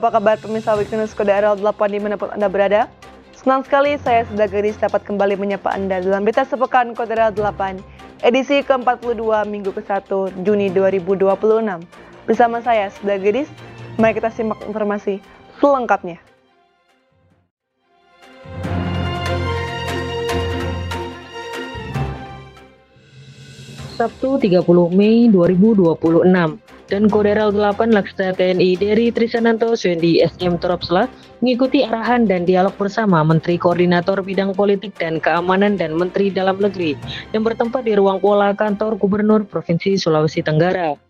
Apa kabar pemirsa Weeknews Kode RL8 dimanapun Anda berada? Senang sekali saya Seda Gadis dapat kembali menyapa Anda dalam berita sepekan Kode RL8 edisi ke-42 Minggu ke-1 Juni 2026. Bersama saya Seda Gadis, mari kita simak informasi selengkapnya. Sabtu 30 Mei 2026 dan Koderal 8 Laksda TNI dari Trisananto Suendi SM Tropsla mengikuti arahan dan dialog bersama Menteri Koordinator Bidang Politik dan Keamanan dan Menteri Dalam Negeri yang bertempat di ruang pola kantor Gubernur Provinsi Sulawesi Tenggara.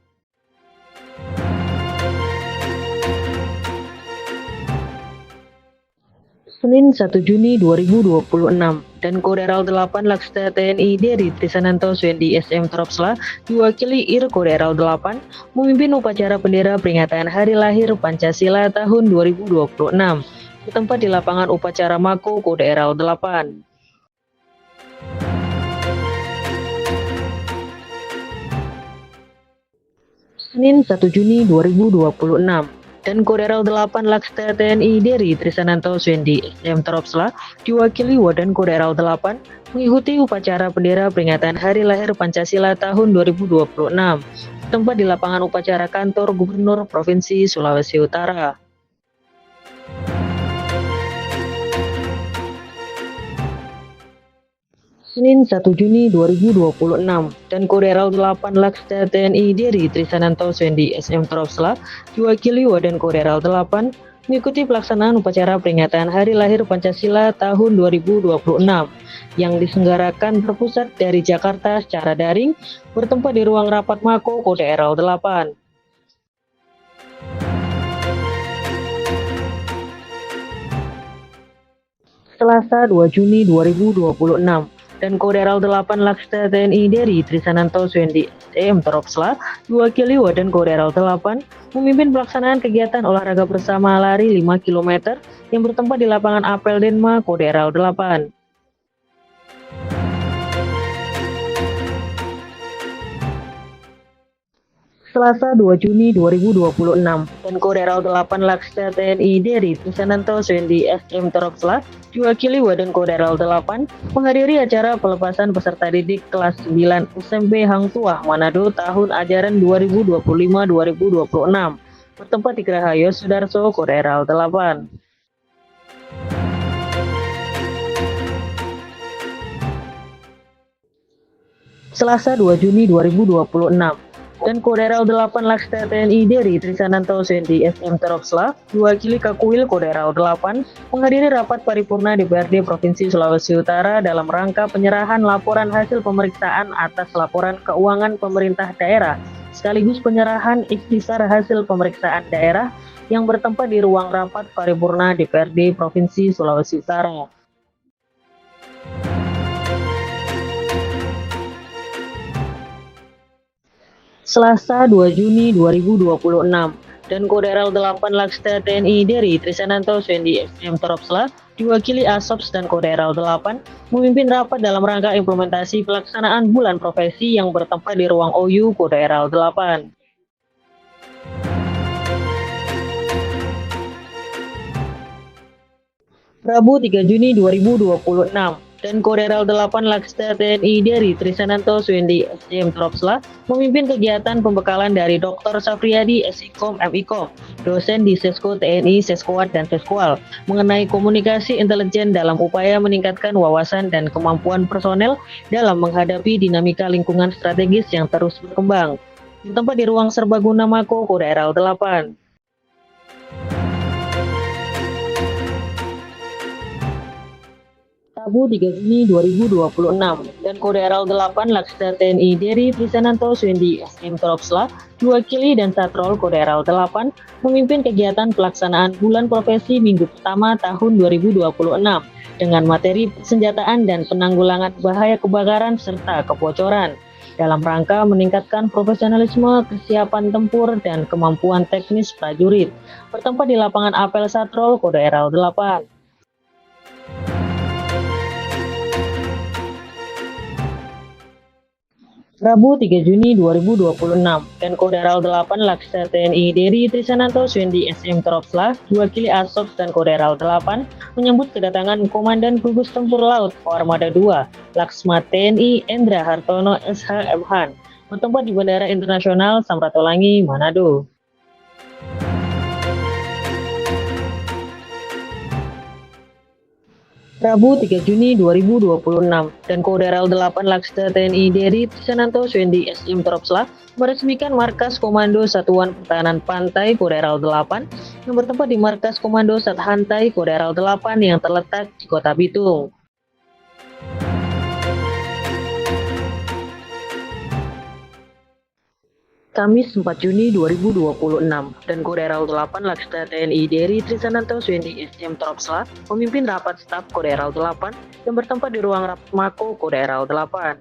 Senin 1 Juni 2026 dan Koderal 8 Laksda TNI dari Trisananto Suendi SM Tropsla diwakili Ir Koderal 8 memimpin upacara bendera peringatan Hari Lahir Pancasila tahun 2026 bertempat di lapangan upacara Mako Koderal 8. Senin 1 Juni 2026 dan Koderal 8 Laksda TNI dari Trisananto Suendi SM Tropsla diwakili Wadan Koderal 8 mengikuti upacara bendera peringatan Hari Lahir Pancasila tahun 2026 tempat di lapangan upacara kantor Gubernur Provinsi Sulawesi Utara. Senin 1 Juni 2026 dan Koderal 8 Laksda TNI dari Trisananto Suendi SM Tropsla diwakili Wadan Koderal 8 mengikuti pelaksanaan upacara peringatan Hari Lahir Pancasila tahun 2026 yang diselenggarakan terpusat dari Jakarta secara daring bertempat di ruang rapat Mako Koderal 8. Selasa 2 Juni 2026 dan Koderal 8 Laksda TNI dari Trisananto Suendi SM Tropsla diwakili Wadan Koderal 8 memimpin pelaksanaan kegiatan olahraga bersama lari 5 km yang bertempat di lapangan Apel Denma Koderal 8. Selasa 2 Juni 2026 dan Koderal 8 Laksda TNI dari Trisananto Suendi SM Tropsla diwakili Wadan Koderal 8 menghadiri acara pelepasan peserta didik kelas 9 SMP Hang Tuah Manado tahun ajaran 2025-2026 bertempat di Geraha Yosudarso Koderal 8. Selasa 2 Juni 2026 dan Koderal 8 Laksda TNI dari Trisananto Suendi SM Tropsla diwakili Kakuil Koderal 8 menghadiri rapat paripurna DPRD Provinsi Sulawesi Utara dalam rangka penyerahan laporan hasil pemeriksaan atas laporan keuangan pemerintah daerah sekaligus penyerahan ikhtisar hasil pemeriksaan daerah yang bertempat di ruang rapat paripurna DPRD Provinsi Sulawesi Utara. Selasa 2 Juni 2026 dan Koderal 8 Laksda TNI dari Trisananto Suendi SM Tropsla diwakili Asops dan Koderal 8 memimpin rapat dalam rangka implementasi pelaksanaan bulan profesi yang bertempat di ruang OU Koderal 8. Rabu 3 Juni 2026 dan Koderal 8 Laksda TNI dari Trisananto Suendi SM Tropsla memimpin kegiatan pembekalan dari Dr. Safriyadi SIKOM MIKOM, dosen di Sesko TNI, Seskoat, dan Seskoal mengenai komunikasi intelijen dalam upaya meningkatkan wawasan dan kemampuan personel dalam menghadapi dinamika lingkungan strategis yang terus berkembang. Bertempat di ruang serbaguna Mako Koderal 8. Rabu 3 Juni 2026 dan Koderal 8 Laksda TNI dari Trisananto Suendi SM Tropsla diwakili dan Satrol Koderal 8 memimpin kegiatan pelaksanaan bulan profesi minggu pertama tahun 2026 dengan materi persenjataan dan penanggulangan bahaya kebakaran serta kebocoran dalam rangka meningkatkan profesionalisme, kesiapan tempur, dan kemampuan teknis prajurit bertempat di lapangan Apel Satrol Koderal 8. Rabu 3 Juni 2026, dan Koderal 8 Laskar TNI Deri Trisananto Suendi SM Tropsla, diwakili Asops dan Koderal 8, menyambut kedatangan Komandan Gugus Tempur Laut Armada 2, Laksma TNI Endra Hartono SH MHan, bertempat di Bandara Internasional Samratulangi, Manado. Rabu 3 Juni 2026, dan Koderal 8 Laskar TNI Deri Trisananto Suendi SM Tropsla meresmikan Markas Komando Satuan Pertahanan Pantai Koderal 8 yang bertempat di Markas Komando Sathantai Koderal 8 yang terletak di Kota Bitung. Kamis 4 Juni 2026, dan Koderal 8 Laskar TNI Deri Trisananto Suendi SM Tropsla memimpin rapat staf Koderal 8 yang bertempat di ruang rapat Mako Koderal 8.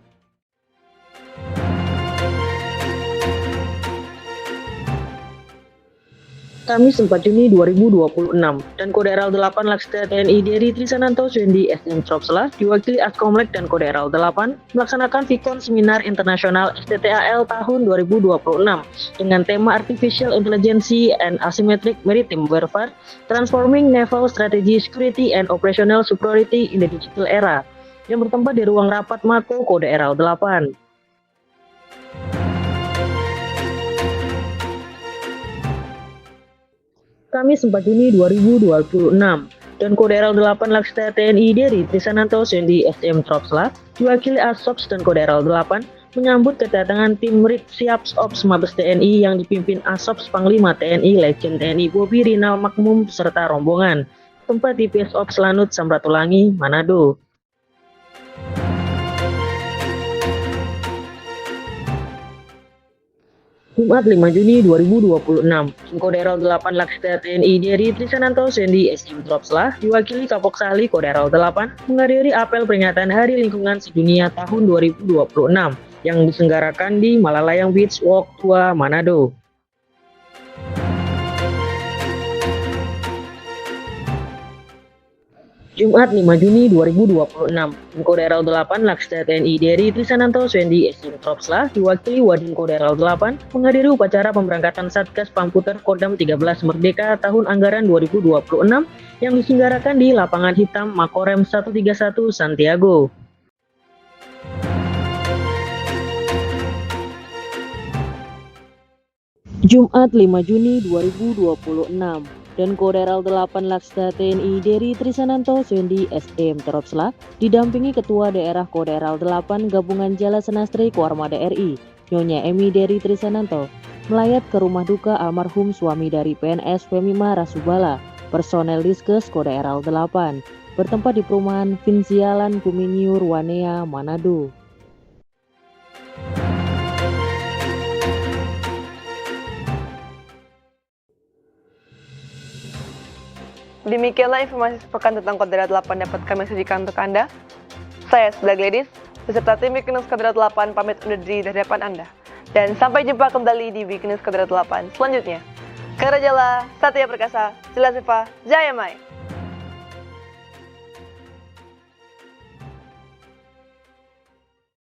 Kamis 4 Juni 2026, dan Koderal 8 Laskar TNI Deri Trisananto Suendi SM Tropsla diwakili Askomlek dan Koderal 8 melaksanakan Vikon Seminar Internasional STTAL tahun 2026 dengan tema Artificial Intelligence and Asymmetric Maritime Warfare, Transforming Naval Strategy, Security and Operational Superiority in the Digital Era, yang bertempat di ruang rapat Mako Koderal 8. Kamis 4 Juni 2026, dan Koderal 8 Laskar TNI Deri Trisananto Suendi SM Tropsla diwakili Asops dan Koderal 8 menyambut kedatangan tim RIK Siaps Ops Mabes TNI yang dipimpin Asops Panglima TNI Legend TNI Bobi Rinal Makmum serta rombongan, tempat di PS Ops Lanut Samratulangi, Manado. Jumat 5 Juni 2026, Koderal 8 Laskar TNI Deri Trisananto Suendi SM Tropsla diwakili Kapok Sali Koderal 8 menghadiri apel peringatan Hari Lingkungan Sedunia tahun 2026 yang diselenggarakan di Malalayang Beach Walk 2, Manado. Jumat 5 Juni 2026, Koderal 8 Laskar TNI Deri Trisananto Suendi SM Tropsla diwakili Wadin Koderal 8 menghadiri upacara pemberangkatan Satgas Pamputer Kodam 13 Merdeka tahun anggaran 2026 yang diselenggarakan di Lapangan Hitam Makorem 131 Santiago. Jumat 5 Juni 2026, dan Koderal 8 Laskar TNI Deri Trisananto Suendi SM Tropsla didampingi Ketua Daerah Koderal 8 Gabungan Jala Senastri Koarmada RI, Nyonya Emi Deri Trisananto, melayat ke rumah duka almarhum suami dari PNS Femima Rasubala, personel Diskes Koderal 8, bertempat di perumahan Vinzialan Kuminiur Wanea, Manado. Demikianlah informasi sepekan tentang Koderal 8 dapat kami sajikan untuk Anda. Saya Seda Gladys, beserta tim Weeknews Koderal 8 pamit undur diri dari hadapan Anda. Dan sampai jumpa kembali di Weeknews Koderal 8 selanjutnya. Karajala, Satya Perkasa, Jelaseva, Jayamai.